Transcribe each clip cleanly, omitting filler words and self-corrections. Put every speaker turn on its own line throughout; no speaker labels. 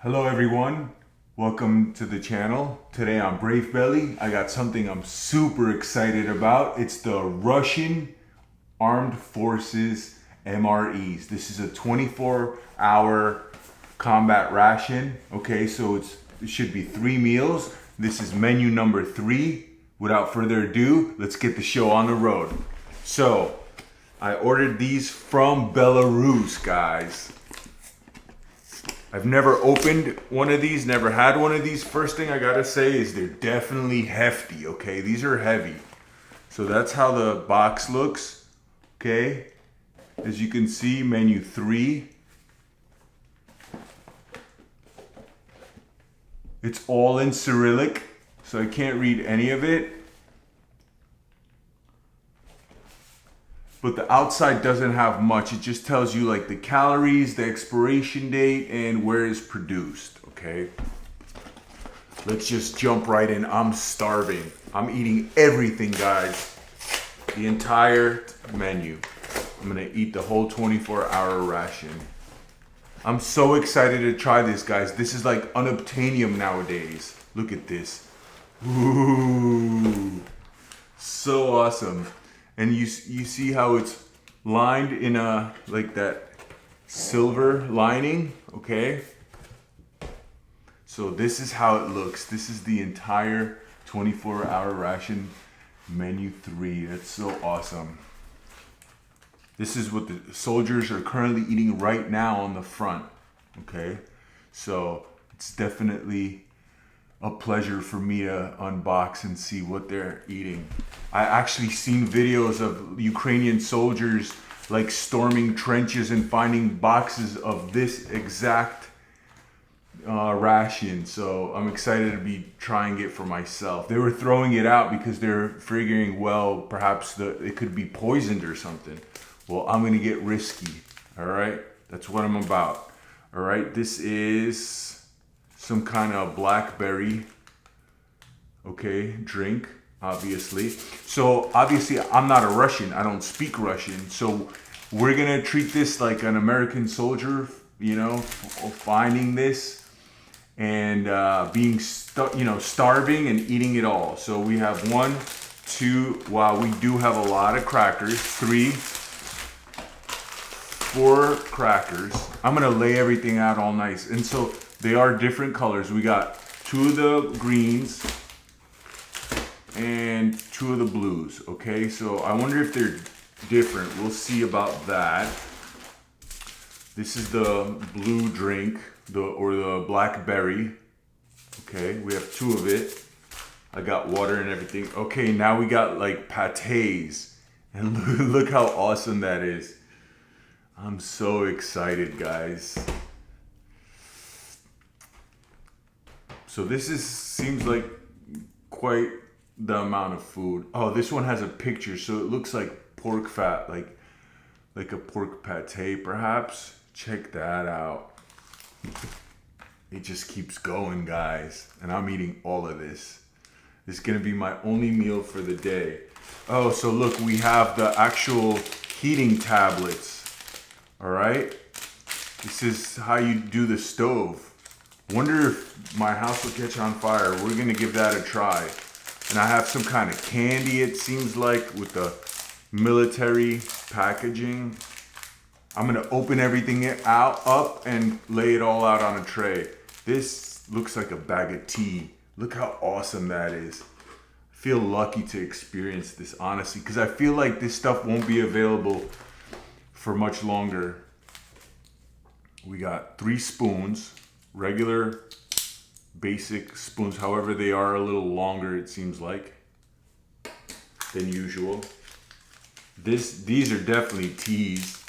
Hello everyone, welcome to the channel. Today on Brave Belly, I got something I'm super excited about. It's the Russian Armed Forces MREs. This is a 24-hour combat ration. Okay, so it should be 3 meals. This is menu number 3. Without further ado, let's get the show on the road. So, I ordered these from Belarus, guys. I've never opened one of these, never had one of these. First thing I gotta say is they're definitely hefty, okay? These are heavy. So that's how the box looks, okay? As you can see, menu 3. It's all in Cyrillic, so I can't read any of it. But the outside doesn't have much. It just tells you like the calories, the expiration date, and where it's produced, okay? Let's just jump right in. I'm starving. I'm eating everything, guys. The entire menu. I'm gonna eat the whole 24-hour ration. I'm so excited to try this, guys. This is like unobtainium nowadays. Look at this. Ooh, so awesome. And you see how it's lined in a like that silver lining, okay? So this is how it looks. This is the entire 24-hour ration, menu 3. That's so awesome. This is what the soldiers are currently eating right now on the front, okay? So it's definitely a pleasure for me to unbox and see what they're eating. I actually seen videos of Ukrainian soldiers like storming trenches and finding boxes of this exact ration. So I'm excited to be trying it for myself. They were throwing it out because they're figuring, well, perhaps it could be poisoned or something. Well, I'm gonna get risky, all right? That's what I'm about, all right? This is some kind of blackberry, okay, drink, obviously. So obviously I'm not a Russian, I don't speak Russian. So we're gonna treat this like an American soldier, you know, finding this and being, starving and eating it all. So we have 1, 2, wow, we do have a lot of crackers, 3, 4 crackers. I'm gonna lay everything out all nice. And so they are different colors. We got 2 of the greens and 2 of the blues, okay? So I wonder if they're different. We'll see about that. This is the blue drink, or the blackberry. Okay, we have 2 of it. I got water and everything. Okay, now we got like pâtés. And look how awesome that is. I'm so excited, guys. So this seems like quite the amount of food. Oh, this one has a picture, so it looks like pork fat, like a pork pate, perhaps. Check that out. It just keeps going, guys. And I'm eating all of this. This is gonna be my only meal for the day. Oh, so look, we have the actual heating tablets. All right. This is how you do the stove. Wonder if my house will catch on fire. We're gonna give that a try. And I have some kind of candy, it seems like, with the military packaging. I'm gonna open everything up and lay it all out on a tray. This looks like a bag of tea. Look how awesome that is. I feel lucky to experience this, honestly, because I feel like this stuff won't be available for much longer. We got 3 spoons. Regular, basic spoons, however they are a little longer, it seems like, than usual. These are definitely teas.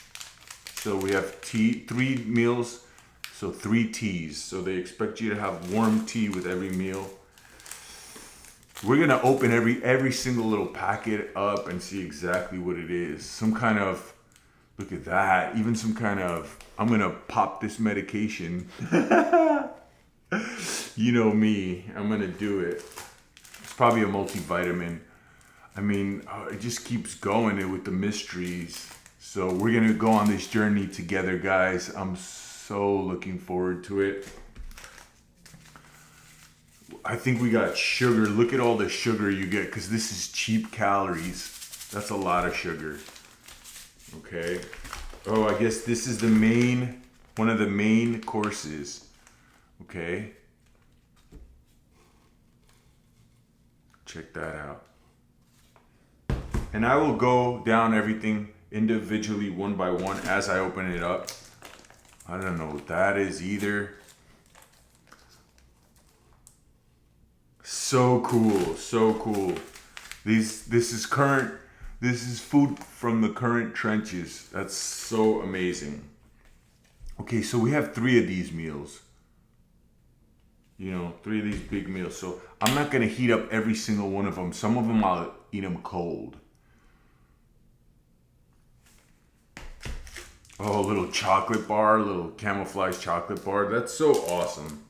So we have 3 meals, so 3 teas. So they expect you to have warm tea with every meal. We're gonna open every single little packet up and see exactly what it is. Some kind of, look at that, even some kind of, I'm gonna pop this medication. You know me, I'm gonna do it. It's probably a multivitamin. I mean, it just keeps going with the mysteries. So we're gonna go on this journey together, guys. I'm so looking forward to it. I think we got sugar. Look at all the sugar you get, because this is cheap calories. That's a lot of sugar. Okay. Oh, I guess this is one of the main courses. Okay. Check that out. And I will go down everything individually one by one as I open it up. I don't know what that is either. So cool, so cool. This is food from the current trenches. That's so amazing. Okay, so we have 3 of these meals. 3 of these big meals. So I'm not gonna heat up every single one of them. Some of them I'll eat them cold. Oh, a little chocolate bar, a little camouflage chocolate bar. That's so awesome.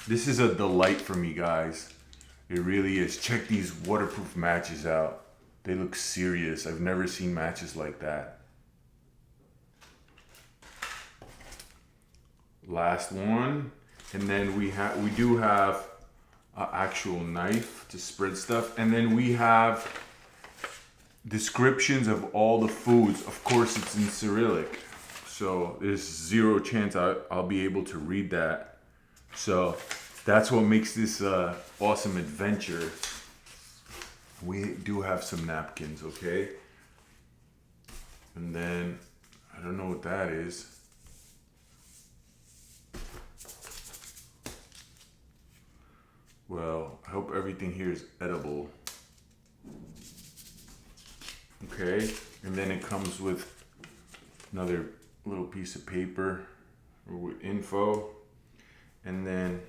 This is a delight for me, guys. It really is. Check these waterproof matches out. They look serious. I've never seen matches like that. Last one. And then we do have an actual knife to spread stuff. And then we have descriptions of all the foods. Of course, it's in Cyrillic. So there's zero chance I'll be able to read that. So that's what makes this awesome adventure. We do have some napkins, okay? And then, I don't know what that is. Well, I hope everything here is edible. Okay, and then it comes with another little piece of paper with info. And then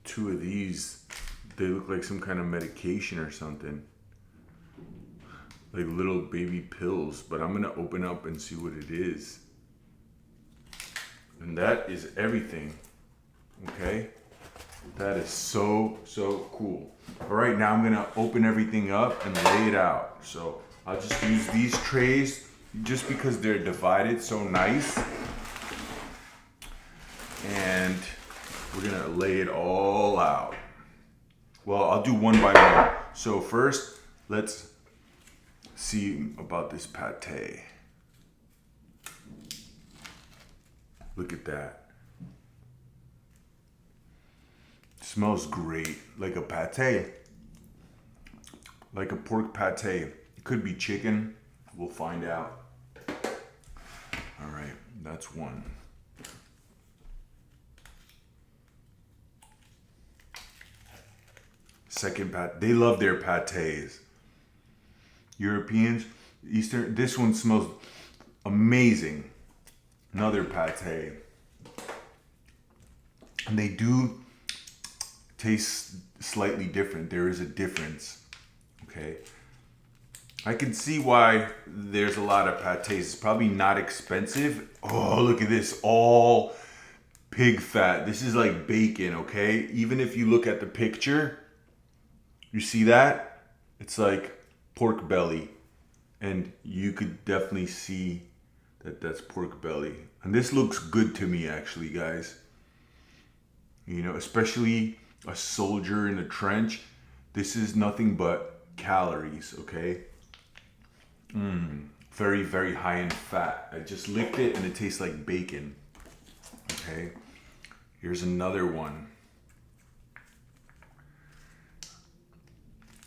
2 of these, they look like some kind of medication or something. Like little baby pills, but I'm gonna open up and see what it is. And that is everything. Okay, that is so cool. All right, now I'm gonna open everything up and lay it out. So I'll just use these trays just because they're divided so nice. And we're gonna lay it all out. Well, I'll do one by one. So first, let's see about this pate. Look at that. Smells great, like a pate, like a pork pate. It could be chicken, we'll find out. All right, that's one. Second pate, they love their pates. Europeans, Eastern, this one smells amazing. Another pate. And they do taste slightly different. There is a difference, okay? I can see why there's a lot of pates. It's probably not expensive. Oh, look at this, all pig fat. This is like bacon, okay? Even if you look at the picture, you see that? It's like pork belly. And you could definitely see that that's pork belly. And this looks good to me, actually, guys. Especially a soldier in a trench. This is nothing but calories, okay? Very, very high in fat. I just licked it and it tastes like bacon. Okay, here's another one.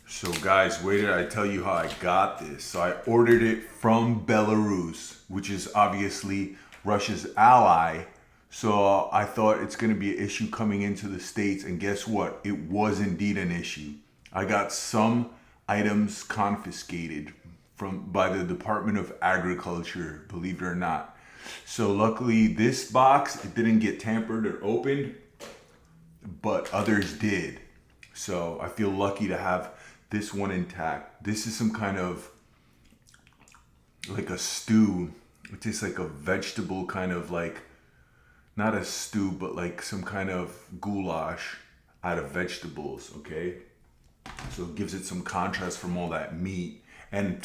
So guys, wait till I tell you how I got this. So I ordered it from Belarus, which is obviously Russia's ally. So I thought it's going to be an issue coming into the States, and guess what? It was indeed an issue. I got some items confiscated by the Department of Agriculture, believe it or not. So luckily this box, it didn't get tampered or opened, but others did. So I feel lucky to have this one intact. This is some kind of like a stew. It tastes like a vegetable kind of like, not a stew, but like some kind of goulash out of vegetables, okay? So it gives it some contrast from all that meat. And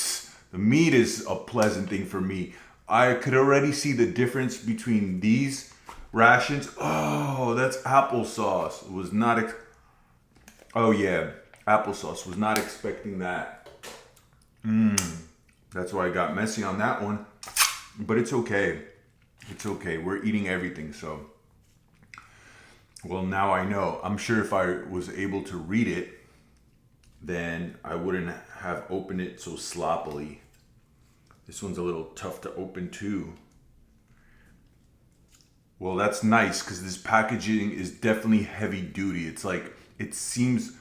the meat is a pleasant thing for me. I could already see the difference between these Rations. Oh, that's applesauce. Was not. Oh yeah, applesauce. Was not expecting that. That's why I got messy on that one. But it's okay. It's okay. We're eating everything, so. Well, now I know. I'm sure if I was able to read it, then I wouldn't have opened it so sloppily. This one's a little tough to open too. Well, that's nice because this packaging is definitely heavy duty. It's like, it seems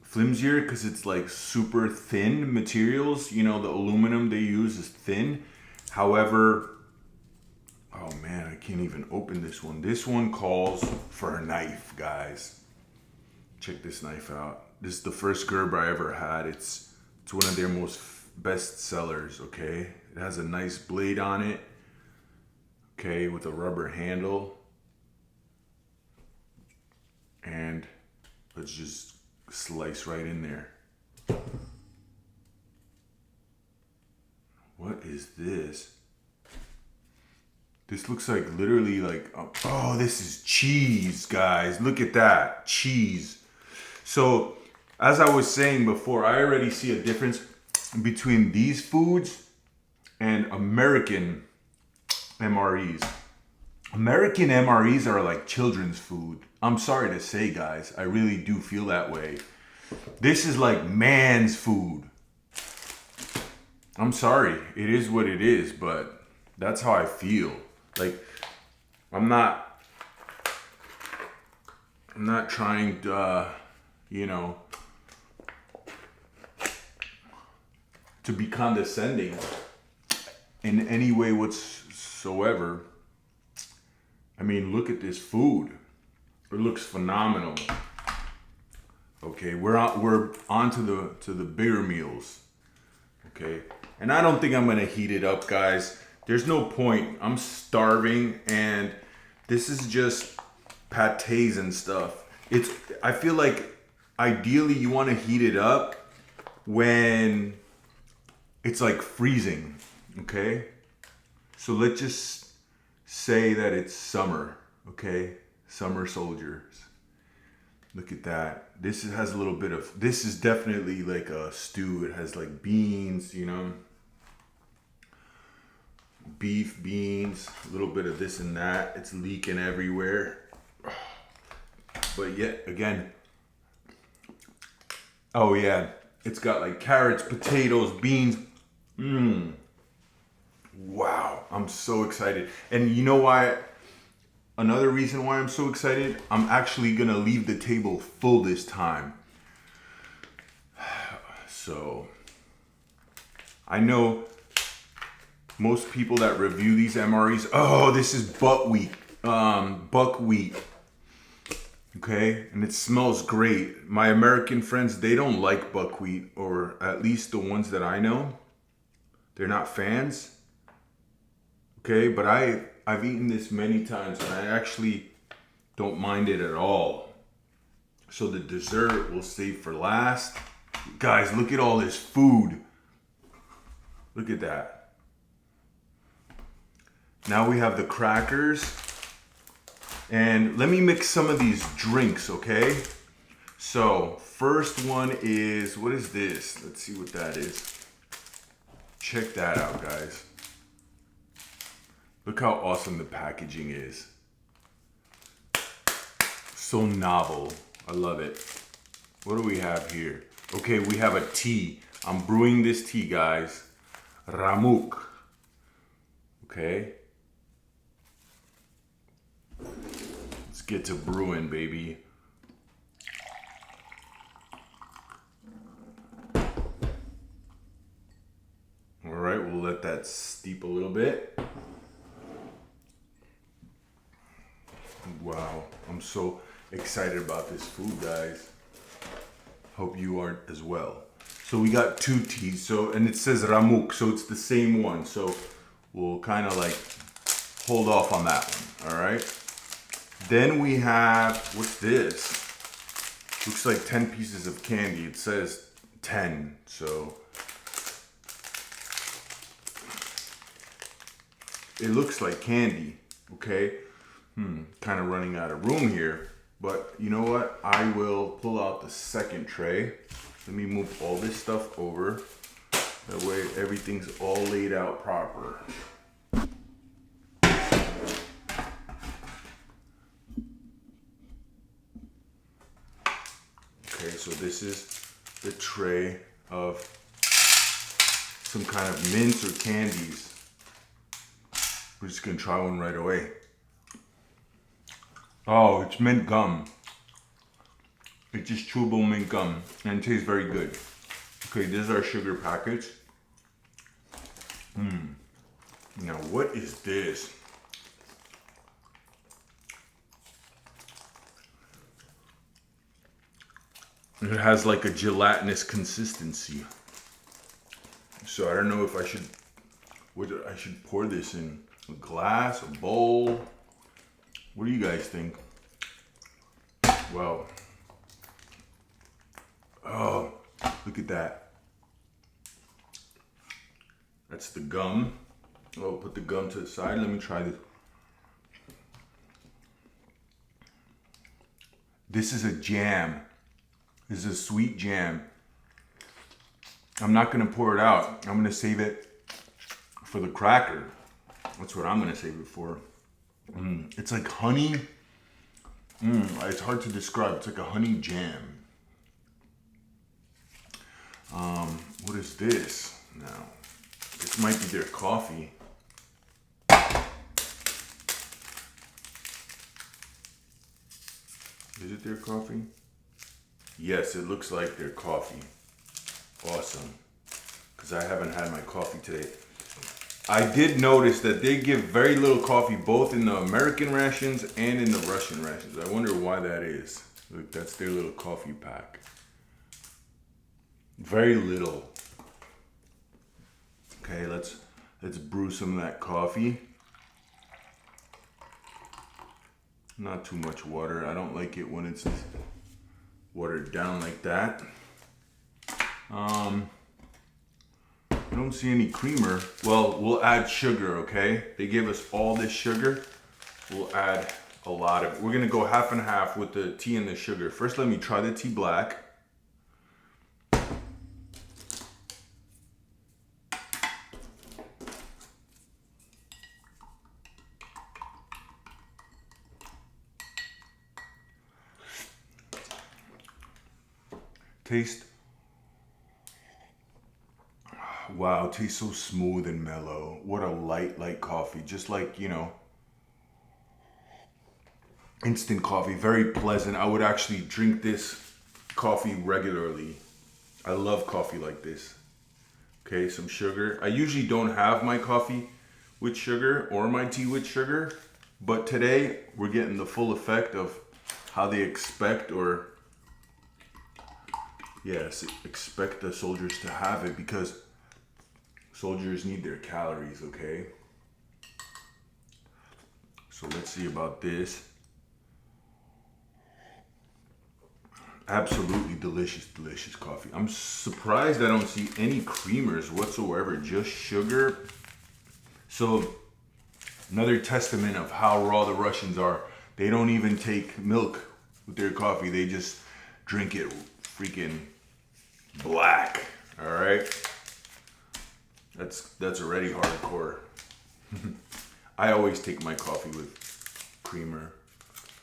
flimsier because it's like super thin materials. You know, the aluminum they use is thin. However, oh man, I can't even open this one. This one calls for a knife, guys. Check this knife out. This is the first Gerber I ever had. It's one of their most best sellers, okay? It has a nice blade on it, okay, with a rubber handle. And let's just slice right in there. What is this? This looks like literally like, oh, this is cheese, guys. Look at that, cheese. So, as I was saying before, I already see a difference between these foods and American MREs. American MREs are like children's food. I'm sorry to say, guys, I really do feel that way. This is like man's food. I'm sorry, it is what it is, but that's how I feel. Like, I'm not trying to, you know, to be condescending in any way whatsoever. I mean, look at this food. It looks phenomenal. Okay, we're on to the bigger meals. Okay, and I don't think I'm gonna heat it up, guys. There's no point. I'm starving, and this is just pâtés and stuff. I feel like ideally you want to heat it up when it's like freezing. Okay, so let's just say that it's summer. Okay, summer soldiers. Look at that. This has a little bit of. This is definitely like a stew. It has like beans, you know. Beef, beans, a little bit of this and that. It's leaking everywhere. But yet again, oh yeah, it's got like carrots, potatoes, beans. Wow, I'm so excited. And you know why? Another reason why I'm so excited, I'm actually gonna leave the table full this time. So, I know most people that review these MREs, oh, this is buckwheat. Okay, and it smells great. My American friends, they don't like buckwheat, or at least the ones that I know, they're not fans. Okay, but I've eaten this many times, and I actually don't mind it at all. So the dessert we'll save for last. Guys, look at all this food. Look at that. Now we have the crackers. And let me mix some of these drinks, okay? So, first one is, what is this? Let's see what that is. Check that out, guys. Look how awesome the packaging is. So novel. I love it. What do we have here? Okay, we have a tea. I'm brewing this tea, guys. Ramuk. Okay. Let's get to brewing, baby. All right, we'll let that steep a little bit. Wow, I'm so excited about this food, guys. Hope you are as well. So we got two teas, and it says Ramuk, so it's the same one. So we'll kind of like hold off on that one, all right? Then we have, what's this? Looks like 10 pieces of candy. It says 10, so. It looks like candy, okay? Kind of running out of room here. But you know what? I will pull out the second tray. Let me move all this stuff over. That way everything's all laid out proper. Okay, so this is the tray of some kind of mints or candies. We're just gonna try one right away. Oh, it's mint gum. It's just chewable mint gum and it tastes very good. Okay, this is our sugar package. Now what is this? It has like a gelatinous consistency. So I don't know if I should, I should pour this in a glass, a bowl. What do you guys think? Well, oh, look at that. That's the gum. Oh, put the gum to the side. Let me try this. This is a jam. This is a sweet jam. I'm not gonna pour it out. I'm gonna save it for the cracker. That's what I'm gonna save it for. It's like honey. It's hard to describe. It's like a honey jam. What is this now? This might be their coffee. Is it their coffee? Yes, it looks like their coffee. Awesome. Because I haven't had my coffee today. I did notice that they give very little coffee both in the American rations and in the Russian rations. I wonder why that is. Look, that's their little coffee pack. Very little. Okay, let's brew some of that coffee. Not too much water. I don't like it when it's watered down like that. I don't see any creamer. Well, we'll add sugar, okay? They gave us all this sugar. We'll add a lot of it. We're gonna go half and half with the tea and the sugar. First, let me try the tea black. Taste. Wow, it tastes so smooth and mellow. What a light coffee. Just like, you know, instant coffee. Very pleasant. I would actually drink this coffee regularly. I love coffee like this. Okay, some sugar. I usually don't have my coffee with sugar or my tea with sugar. But today, we're getting the full effect of how they expect or... yes, expect the soldiers to have it because soldiers need their calories, okay? So let's see about this. Absolutely delicious, delicious coffee. I'm surprised I don't see any creamers whatsoever, just sugar. So another testament of how raw the Russians are. They don't even take milk with their coffee. They just drink it freaking black, all right? That's already hardcore. I always take my coffee with creamer.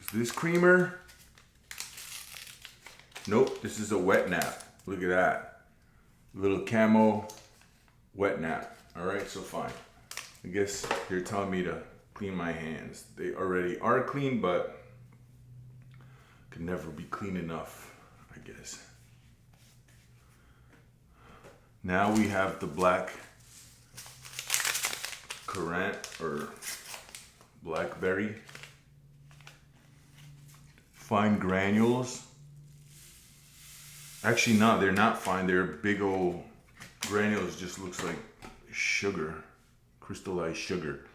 Is this creamer? Nope, this is a wet nap. Look at that. Little camo wet nap. All right, so fine. I guess you're telling me to clean my hands. They already are clean, but could never be clean enough, I guess. Now we have the black currant or blackberry. Fine granules. Actually, no, they're not fine. They're big old granules. Just looks like sugar, crystallized sugar.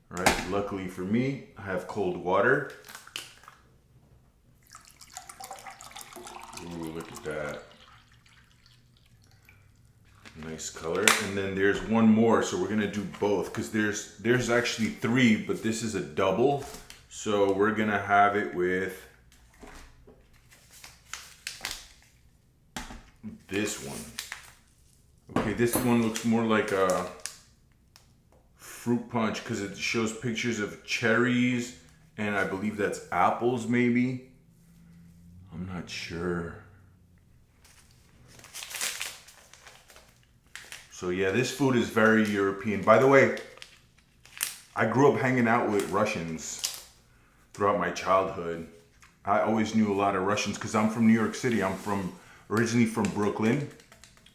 All right, luckily for me, I have cold water. Ooh, look at that. Nice color. And then there's one more, so we're gonna do both because there's actually three, but this is a double. So we're gonna have it with this one. Okay, this one looks more like a fruit punch because it shows pictures of cherries and I believe that's apples maybe. I'm not sure. So yeah, this food is very European. By the way, I grew up hanging out with Russians throughout my childhood. I always knew a lot of Russians because I'm from New York City. I'm originally from Brooklyn.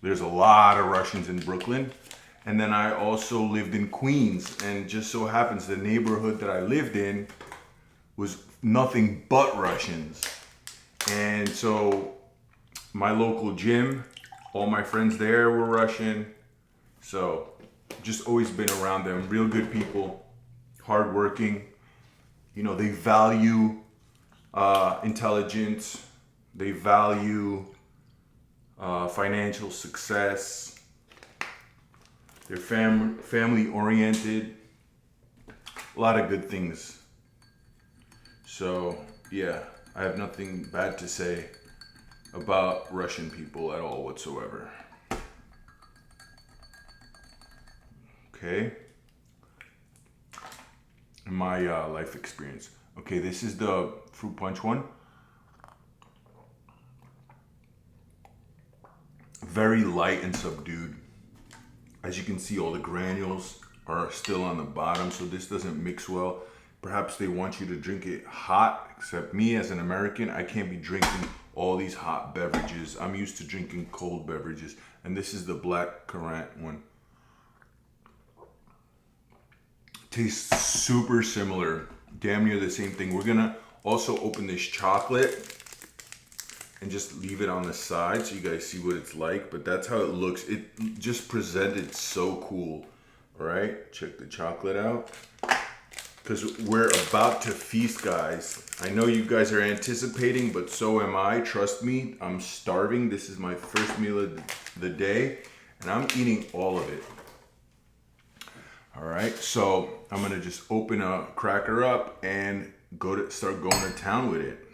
There's a lot of Russians in Brooklyn. And then I also lived in Queens. And just so happens the neighborhood that I lived in was nothing but Russians. And so my local gym, all my friends there were Russian. So just always been around them. Real good people, hardworking. You know, they value intelligence. They value financial success. They're family oriented. A lot of good things. So yeah, I have nothing bad to say about Russian people at all whatsoever. Okay. My life experience. Okay, this is the fruit punch one. Very light and subdued. As you can see, all the granules are still on the bottom, so this doesn't mix well. Perhaps they want you to drink it hot, except me as an American, I can't be drinking all these hot beverages. I'm used to drinking cold beverages. And this is the black currant one. Tastes super similar, damn near the same thing. We're gonna also open this chocolate and just leave it on the side so you guys see what it's like, but that's how it looks. It just presented so cool. All right, check the chocolate out. Because we're about to feast, guys. I know you guys are anticipating, but so am I. Trust me, I'm starving. This is my first meal of the day, and I'm eating all of it. All right, so I'm gonna just open a cracker up and start going to town with it.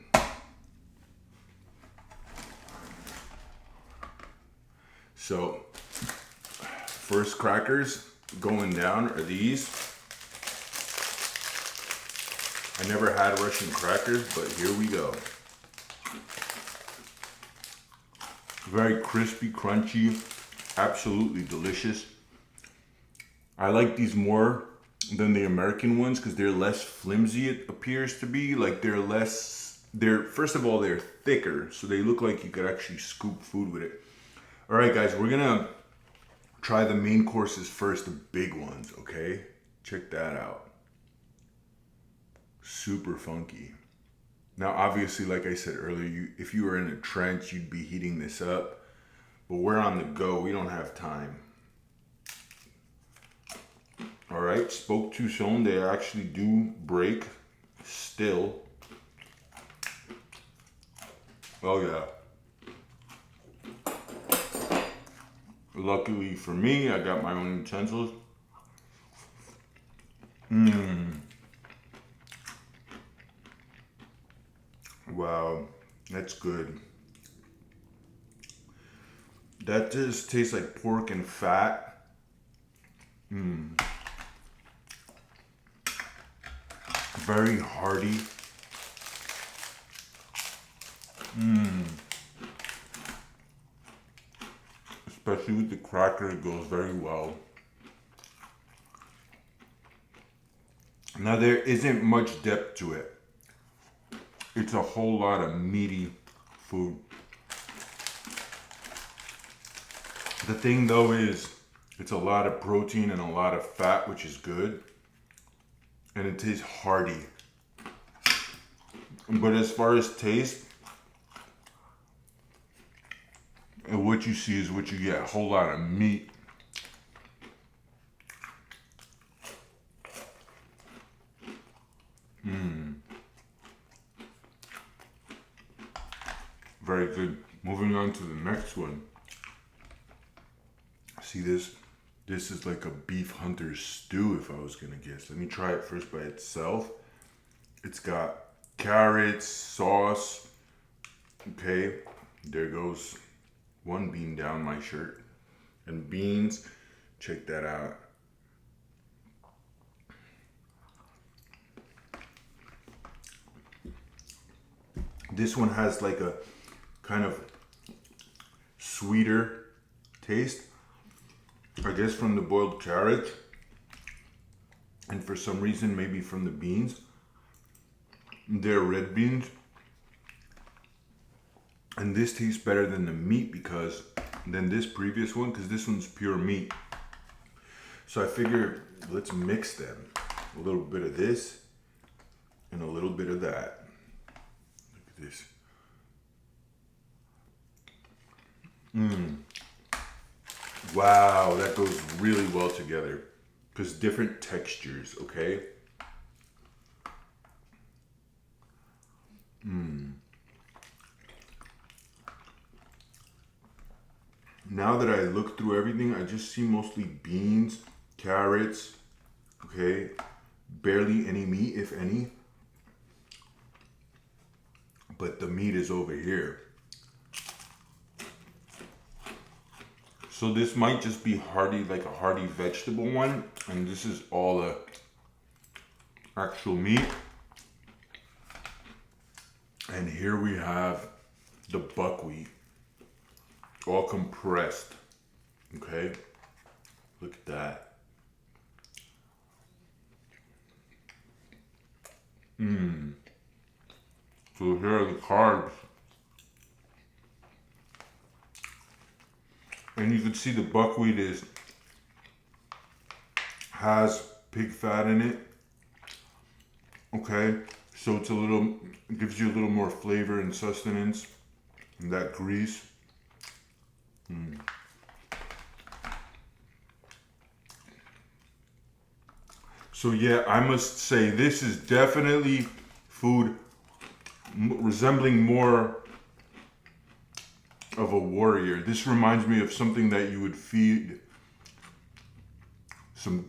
So, first crackers going down are these. I never had Russian crackers, but here we go. Very crispy, crunchy, absolutely delicious. I like these more than the American ones because they're less flimsy, it appears to be. Like first of all, they're thicker, so they look like you could actually scoop food with it. All right, guys, we're gonna try the main courses first, the big ones, okay? Check that out. Super funky. Now, obviously, like I said earlier, if you were in a trench, you'd be heating this up. But we're on the go. We don't have time. All right, spoke too soon. They actually do break still. Oh, yeah. Luckily for me, I got my own utensils. Wow, that's good. That just tastes like pork and fat. Very hearty. Especially with the cracker, it goes very well. Now there isn't much depth to it. It's a whole lot of meaty food. The thing though is, it's a lot of protein and a lot of fat, which is good. And it tastes hearty. But as far as taste, and what you see is what you get, a whole lot of meat. Very good. Moving on to the next one. See this? This is like a beef hunter's stew if I was gonna guess. Let me try it first by itself. It's got carrots, sauce. Okay, there goes one bean down my shirt. And beans, check that out. This one has like a kind of sweeter taste, I guess from the boiled carrots, and for some reason maybe from the beans. They're red beans, and this tastes better than the meat than this previous one, because this one's pure meat. So I figure let's mix them. A little bit of this and a little bit of that. Look at this. Wow, that goes really well together. Because different textures, okay? Now that I look through everything, I just see mostly beans, carrots, okay? Barely any meat, if any. But the meat is over here. So this might just be hearty, like a hearty vegetable one. And this is all the actual meat. And here we have the buckwheat. All compressed. Okay? Look at that. So here are the carbs. And you can see the buckwheat has pig fat in it. Okay? So it's gives you a little more flavor and sustenance. And that grease. So yeah, I must say this is definitely food resembling more of a warrior. This reminds me of something that you would feed some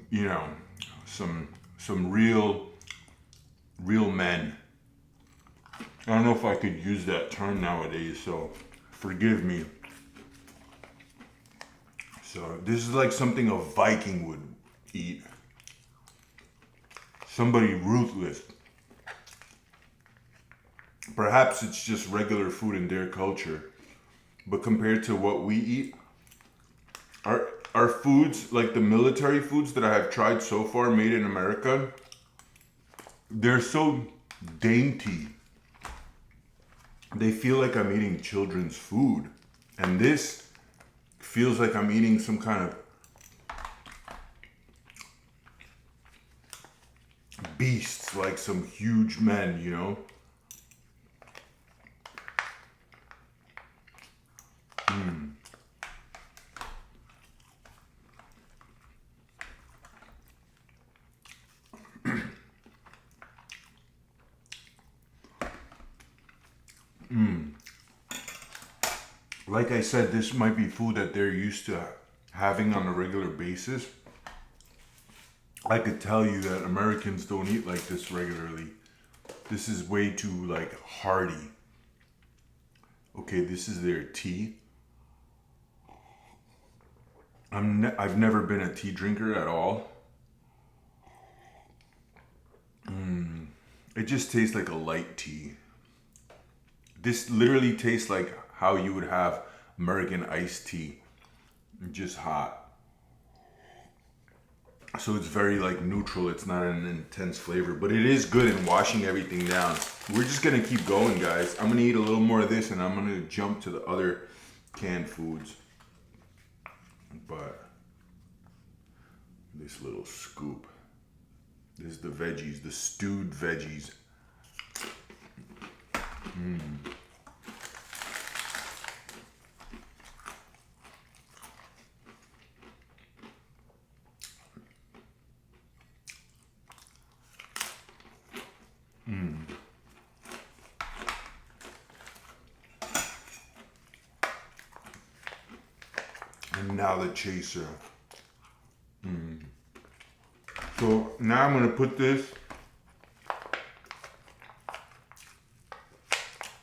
real men. I don't know if I could use that term nowadays, so forgive me. So this is like something a Viking would eat. Somebody ruthless. Perhaps it's just regular food in their culture. But compared to what we eat, our foods, like the military foods that I have tried so far made in America, they're so dainty. They feel like I'm eating children's food. And this feels like I'm eating some kind of beasts, like some huge men, you know? Like I said, this might be food that they're used to having on a regular basis. I could tell you that Americans don't eat like this regularly. This is way too like hearty. Okay, this is their tea. I've never been a tea drinker at all. It just tastes like a light tea. This literally tastes like how you would have American iced tea. Just hot. So it's very like neutral. It's not an intense flavor, but it is good in washing everything down. We're just gonna keep going, guys. I'm gonna eat a little more of this and I'm gonna jump to the other canned foods. But this little scoop. This is the veggies, the stewed veggies. And now the chaser. So now I'm gonna put this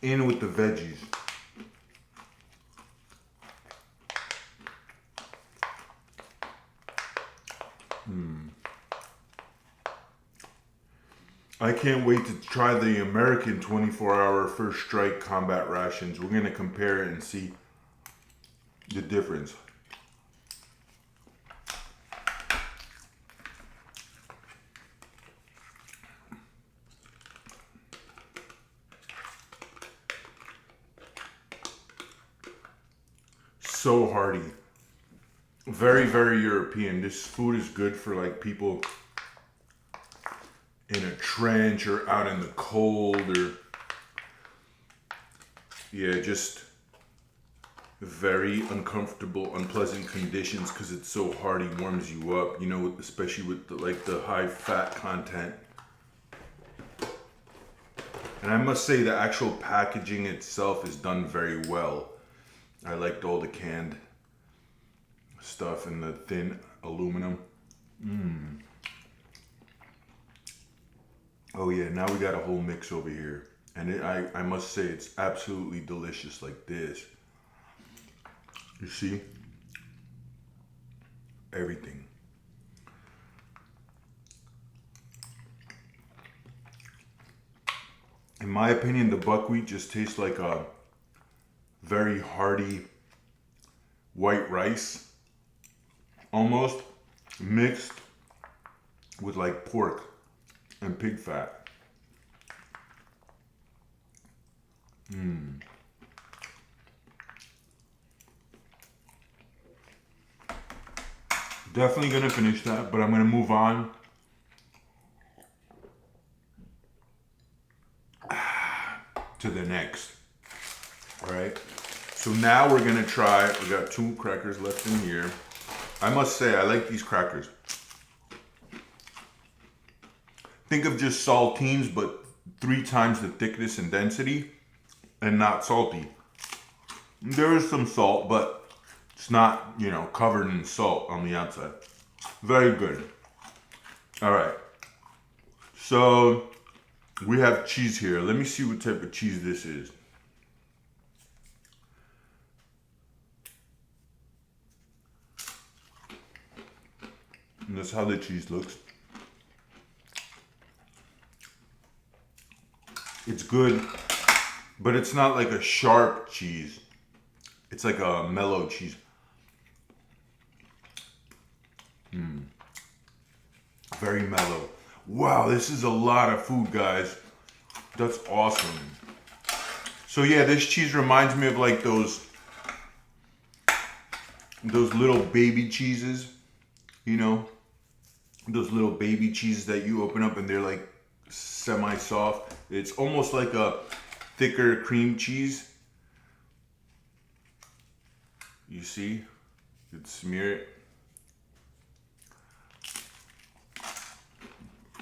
in with the veggies. I can't wait to try the American 24-hour First Strike combat rations. We're going to compare it and see the difference. So hearty. Very, very European. This food is good for like people in a trench or out in the cold, or yeah, just very uncomfortable, unpleasant conditions because it's so hearty, warms you up, you know, especially with the high fat content. And I must say the actual packaging itself is done very well. I liked all the canned stuff and the thin aluminum. Oh yeah, now we got a whole mix over here. And I must say it's absolutely delicious like this. You see? Everything. In my opinion, the buckwheat just tastes like a very hearty white rice, almost mixed with like pork and pig fat. Definitely gonna finish that, but I'm gonna move on to the next. All right. So now we're gonna try. We got 2 crackers left in here. I must say I like these crackers. Think of just saltines, but 3 times the thickness and density, and not salty. There is some salt, but it's not, you know, covered in salt on the outside. Very good. All right. So we have cheese here. Let me see what type of cheese this is. And that's how the cheese looks. It's good, but it's not like a sharp cheese. It's like a mellow cheese. Very mellow. Wow, this is a lot of food, guys. That's awesome. So yeah, this cheese reminds me of like those little baby cheeses, you know? Those little baby cheeses that you open up and they're like semi-soft. It's almost like a thicker cream cheese. You see? You could smear it.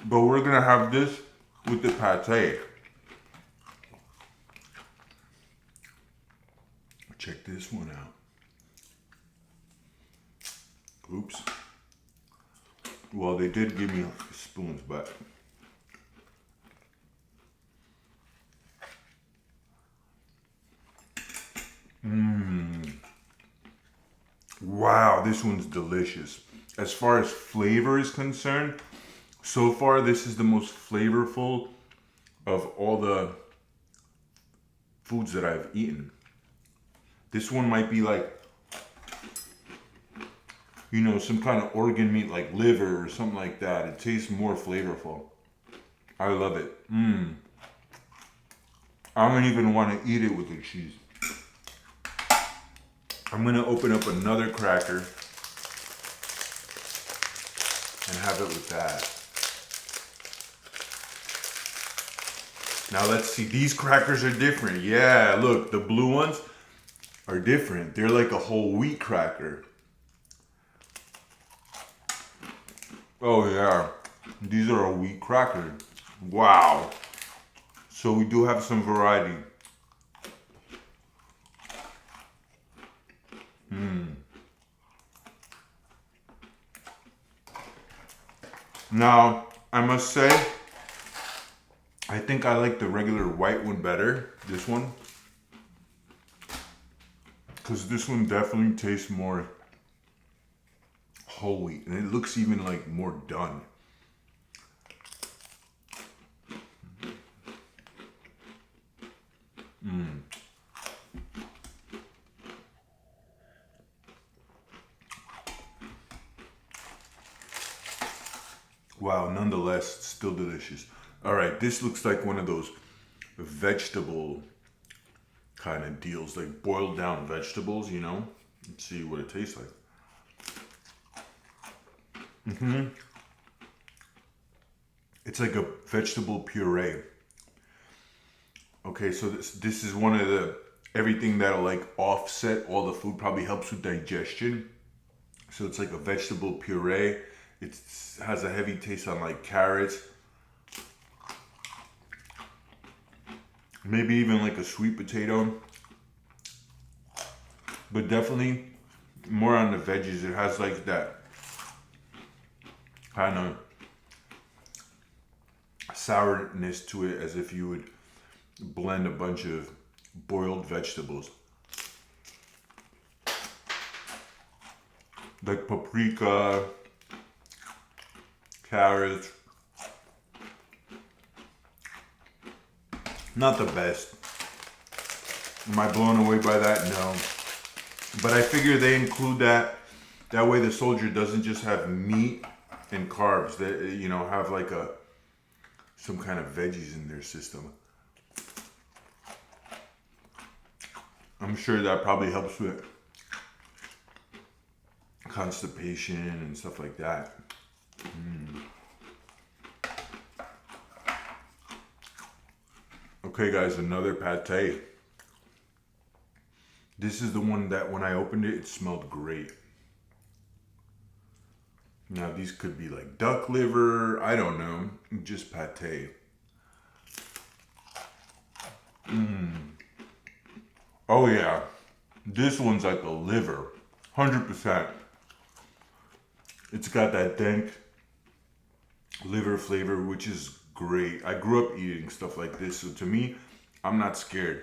But we're gonna have this with the pate. Check this one out. Oops. Well, they did give me spoons, but wow, this one's delicious. As far as flavor is concerned, so far this is the most flavorful of all the foods that I've eaten. This one might be like, you know, some kind of organ meat like liver or something like that. It tastes more flavorful. I love it. I don't even want to eat it with the cheese. I'm gonna open up another cracker and have it with that. Now let's see, these crackers are different. Yeah, look, the blue ones are different. They're like a whole wheat cracker. Oh yeah, these are a wheat cracker. Wow. So we do have some variety. Now, I must say, I think I like the regular white one better, this one. Because this one definitely tastes more whole wheat. And it looks even like more done. Wow, nonetheless, still delicious. All right, this looks like one of those vegetable kind of deals, like boiled down vegetables, you know? Let's see what it tastes like. It's like a vegetable puree. Okay, so this is one of the, everything that'll like offset all the food, probably helps with digestion. So it's like a vegetable puree. It has a heavy taste on like carrots. Maybe even like a sweet potato. But definitely more on the veggies. It has like that kind of sourness to it, as if you would blend a bunch of boiled vegetables. Like paprika, carrots. Not the best. Am I blown away by that? No. But I figure they include that. That way the soldier doesn't just have meat and carbs. They, you know, have like some kind of veggies in their system. I'm sure that probably helps with constipation and stuff like that. Okay guys, another pate. This is the one that when I opened it, it smelled great. Now these could be like duck liver, I don't know, just pate. Oh yeah, this one's like a liver, 100%. It's got that dank liver flavor, which is great. I grew up eating stuff like this, so to me, I'm not scared.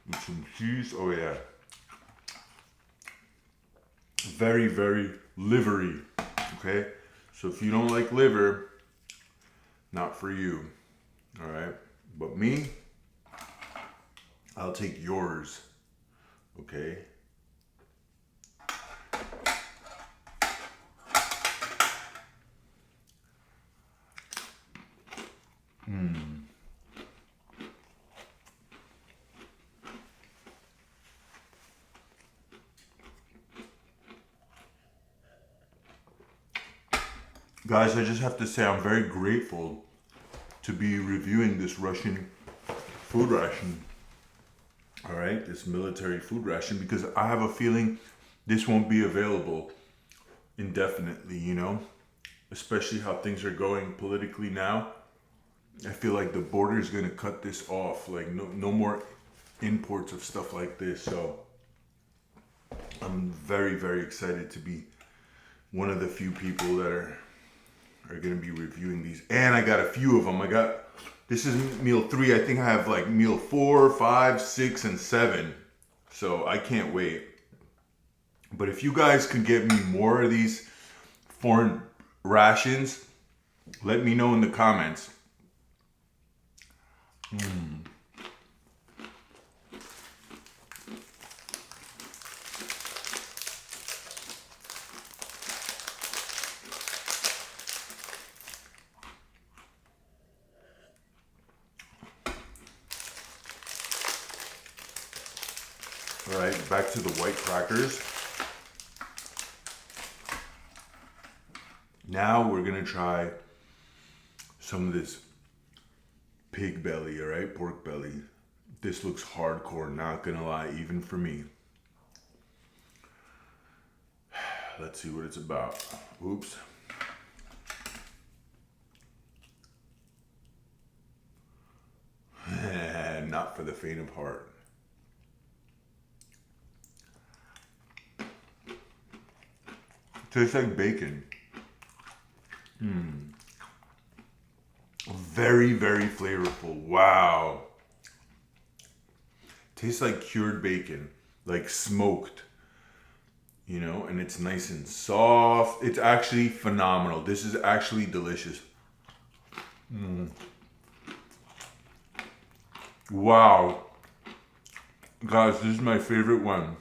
With some cheese, oh yeah. Very, very livery, okay? So if you don't like liver, not for you, all right? But me, I'll take yours, okay? Guys, I just have to say I'm very grateful to be reviewing this Russian food ration. All right, this military food ration, because I have a feeling this won't be available indefinitely, you know? Especially how things are going politically now. I feel like the border is going to cut this off. Like no more imports of stuff like this. So I'm very, very excited to be one of the few people that are going to be reviewing these. And I got a few of them. This is meal 3. I think I have like meal 4, 5, 6, and 7. So I can't wait. But if you guys could get me more of these foreign rations, let me know in the comments. All right, back to the white crackers. Now we're gonna try some of this pig belly, all right, pork belly. This looks hardcore, not gonna lie, even for me. Let's see what it's about. Oops. Not for the faint of heart. Tastes like bacon. Very, very flavorful. Wow. Tastes like cured bacon, like smoked, you know, and it's nice and soft. It's actually phenomenal. This is actually delicious. Wow. Guys, this is my favorite one.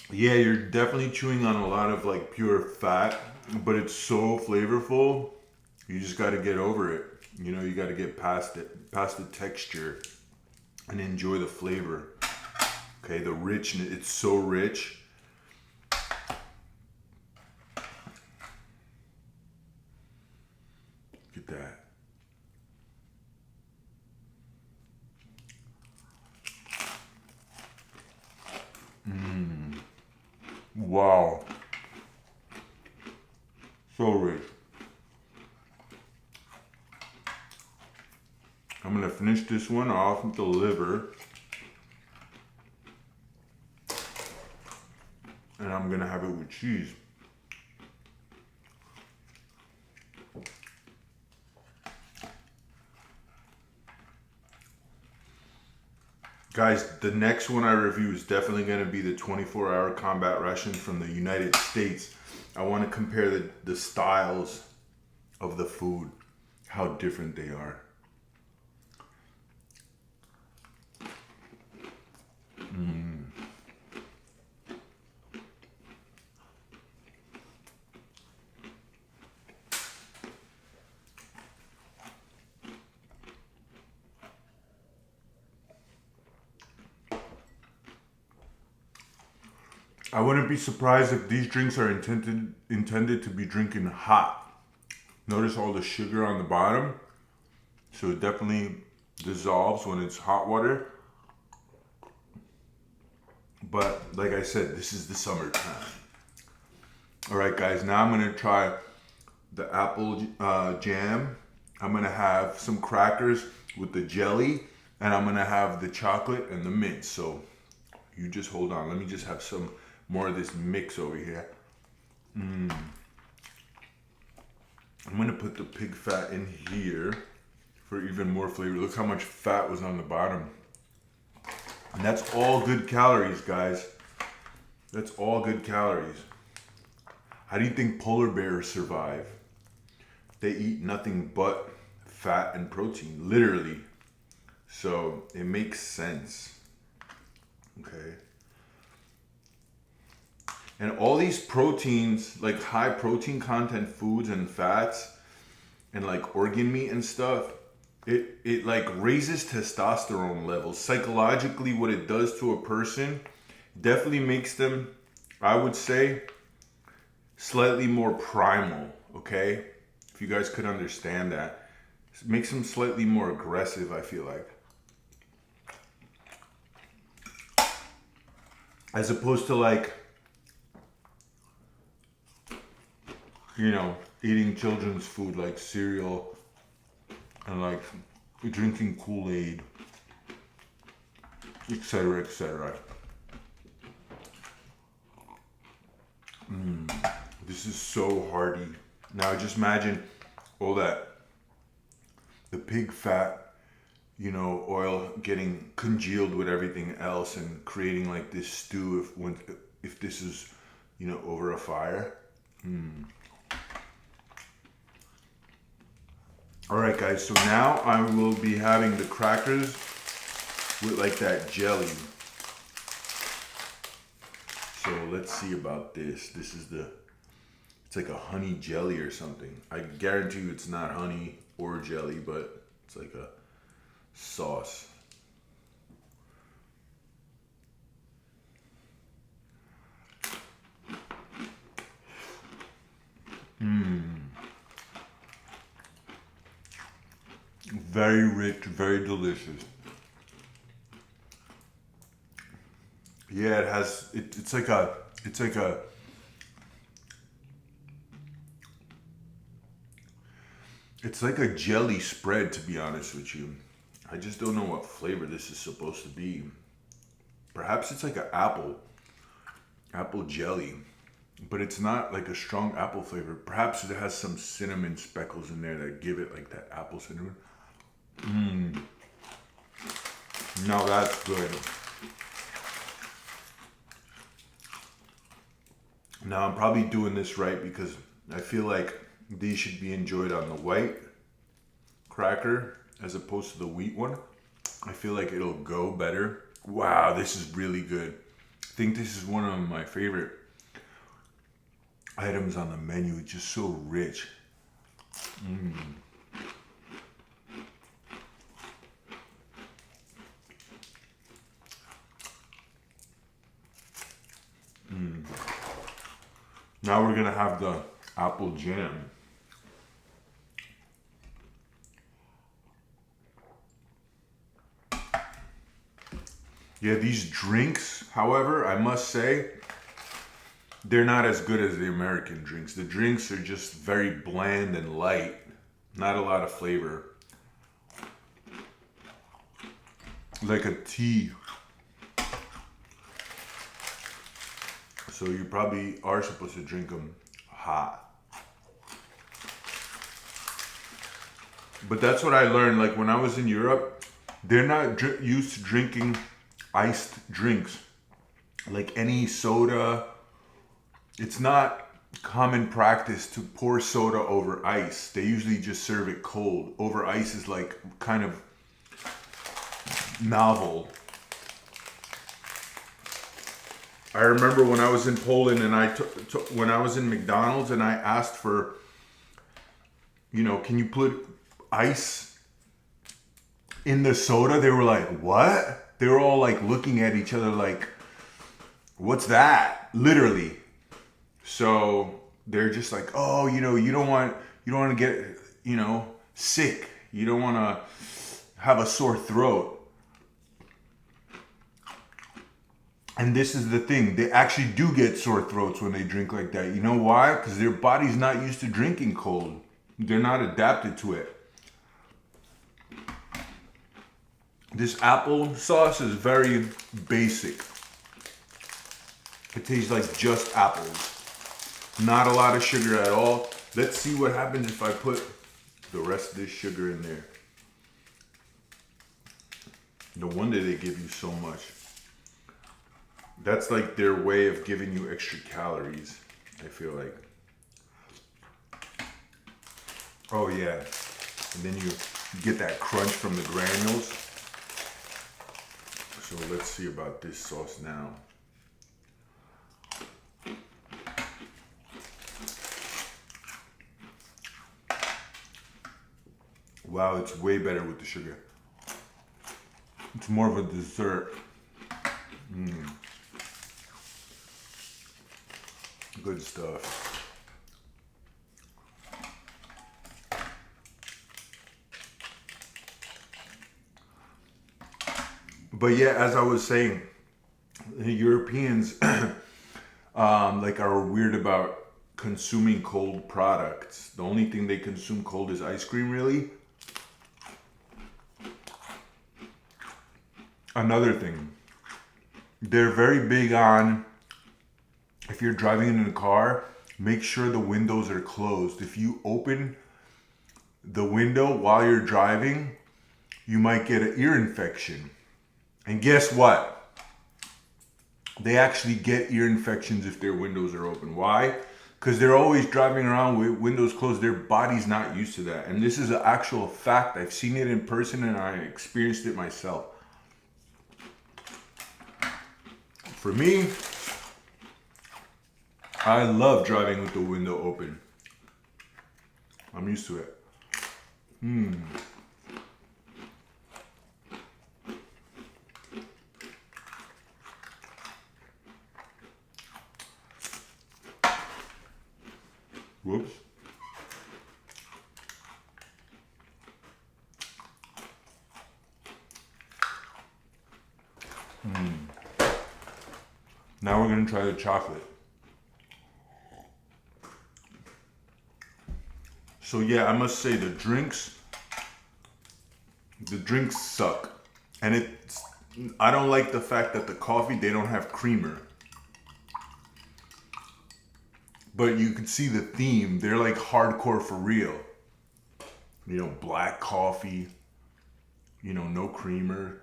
Yeah, you're definitely chewing on a lot of like pure fat, but it's so flavorful. You just got to get over it. You know, you got to get past it, past the texture, and enjoy the flavor. Okay, the richness, it's so rich. Look at that. Wow. So rich. I'm gonna finish this one off with the liver. And I'm gonna have it with cheese. Guys, the next one I review is definitely gonna be the 24-hour combat ration from the United States. I wanna compare the styles of the food, how different they are. I wouldn't be surprised if these drinks are intended to be drinking hot. Notice all the sugar on the bottom, so it definitely dissolves when it's hot water. But like I said, this is the summertime. All right, guys, now I'm gonna try the apple jam. I'm gonna have some crackers with the jelly, and I'm gonna have the chocolate and the mint. So you just hold on. Let me just have some more of this mix over here. I'm gonna put the pig fat in here for even more flavor. Look how much fat was on the bottom. And that's all good calories, guys. That's all good calories. How do you think polar bears survive? They eat nothing but fat and protein, literally. So it makes sense. Okay. And all these proteins, like high protein content foods and fats and like organ meat and stuff, it like raises testosterone levels. Psychologically, what it does to a person definitely makes them, I would say, slightly more primal, okay? If you guys could understand that. It makes them slightly more aggressive, I feel like. As opposed to like, you know, eating children's food like cereal and like drinking Kool-Aid, etc., etc. This is so hearty. Now just imagine all that, the pig fat, you know, oil getting congealed with everything else and creating like this stew if this is, you know, over a fire. All right, guys, so now I will be having the crackers with like that jelly. So let's see about this. This is it's like a honey jelly or something. I guarantee you it's not honey or jelly, but it's like a sauce. Very rich, very delicious. Yeah, it has. It's like a. It's like a. It's like a jelly spread, to be honest with you. I just don't know what flavor this is supposed to be, Perhaps it's like an apple jelly, but it's not like a strong apple flavor. Perhaps it has some cinnamon speckles in there that give it like that apple cinnamon. Now that's good. Now I'm probably doing this right because I feel like these should be enjoyed on the white cracker as opposed to the wheat one. I feel like it'll go better. Wow, this is really good. I think this is one of my favorite items on the menu. It's just so rich. Now we're gonna have the apple jam. Yeah, these drinks, however, I must say, they're not as good as the American drinks. The drinks are just very bland and light, not a lot of flavor. Like a tea. So you probably are supposed to drink them hot. But that's what I learned. Like when I was in Europe, they're not used to drinking iced drinks. Like any soda, it's not common practice to pour soda over ice. They usually just serve it cold. Over ice is like kind of novel. I remember when I was in Poland and when I was in McDonald's and I asked for, can you put ice in the soda? They were like, what? They were all like looking at each other like, what's that? Literally. So they're just like, oh, you don't want to get, sick. You don't want to have a sore throat. And this is the thing, they actually do get sore throats when they drink like that. You know why? Because their body's not used to drinking cold. They're not adapted to it. This apple sauce is very basic. It tastes like just apples. Not a lot of sugar at all. Let's see what happens if I put the rest of this sugar in there. No wonder they give you so much. That's like their way of giving you extra calories, I feel like. Oh yeah. And then you get that crunch from the granules. So let's see about this sauce now. Wow, it's way better with the sugar. It's more of a dessert. Good stuff. But yeah, as I was saying, the Europeans are weird about consuming cold products. The only thing they consume cold is ice cream, really. Another thing, they're very big on, if you're driving in a car, make sure the windows are closed. If you open the window while you're driving, you might get an ear infection. And guess what? They actually get ear infections if their windows are open. Why? Because they're always driving around with windows closed. Their body's not used to that. And this is an actual fact. I've seen it in person and I experienced it myself. For me, I love driving with the window open. I'm used to it. Whoops. Now we're going to try the chocolate. So yeah, I must say the drinks suck. And I don't like the fact that the coffee, they don't have creamer. But you can see the theme. They're like hardcore for real. You know, black coffee. You know, no creamer.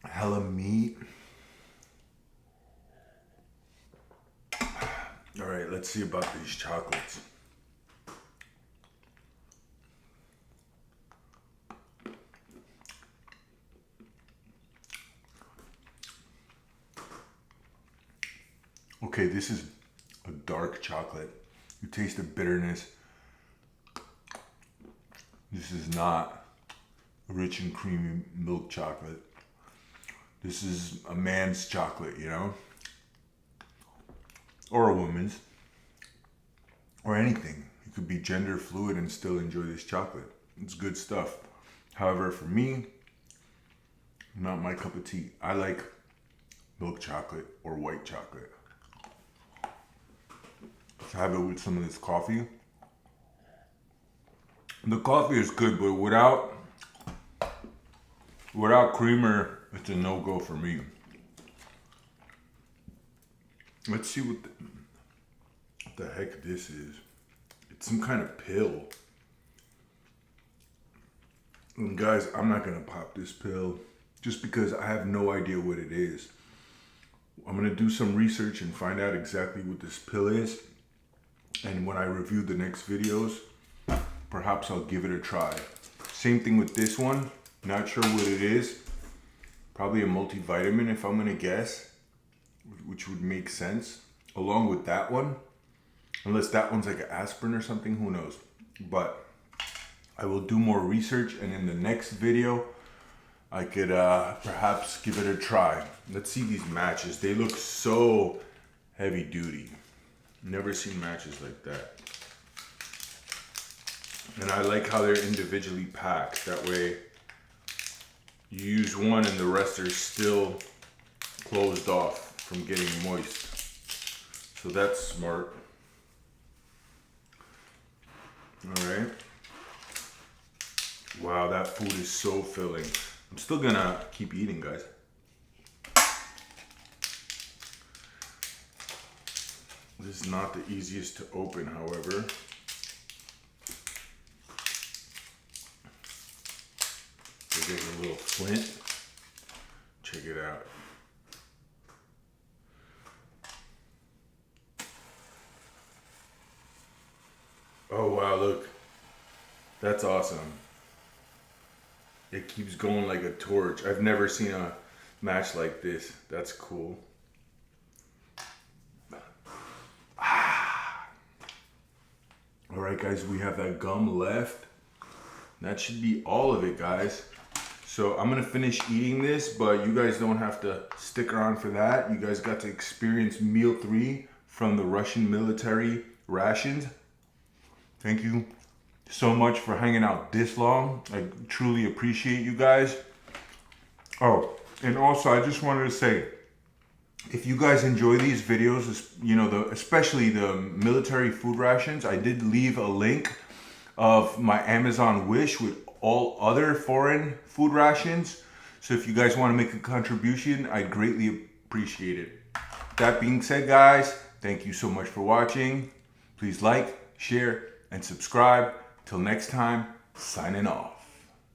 Hella meat. All right, let's see about these chocolates. Okay, this is a dark chocolate. You taste the bitterness. This is not a rich and creamy milk chocolate. This is a man's chocolate, you know? Or a woman's. Or anything. You could be gender fluid and still enjoy this chocolate. It's good stuff. However, for me, not my cup of tea. I like milk chocolate or white chocolate. Let's have it with some of this coffee. The coffee is good, but without creamer, it's a no-go for me. Let's see what the heck this is. It's some kind of pill. And guys, I'm not gonna pop this pill just because I have no idea what it is. I'm gonna do some research and find out exactly what this pill is. And when I review the next videos, perhaps I'll give it a try. Same thing with this one. Not sure what it is. Probably a multivitamin if I'm gonna guess, which would make sense. Along with that one, unless that one's like an aspirin or something, who knows. But I will do more research, and in the next video, I could perhaps give it a try. Let's see these matches. They look so heavy duty. Never seen matches like that. And I like how they're individually packed. That way you use one and the rest are still closed off from getting moist. So that's smart. All right. Wow, that food is so filling. I'm still gonna keep eating, guys. This is not the easiest to open, however. There's a little flint. Check it out. Oh wow, look. That's awesome. It keeps going like a torch. I've never seen a match like this. That's cool. All right, guys, we have that gum left. That should be all of it, guys. So I'm gonna finish eating this, but you guys don't have to stick around for that. You guys got to experience meal 3 from the Russian military rations. Thank you so much for hanging out this long. I truly appreciate you guys. Oh, and also I just wanted to say, if you guys enjoy these videos, you know, especially the military food rations, I did leave a link of my Amazon wish with all other foreign food rations. So if you guys want to make a contribution, I'd greatly appreciate it. That being said, guys, thank you so much for watching. Please like, share, and subscribe. Till next time, signing off.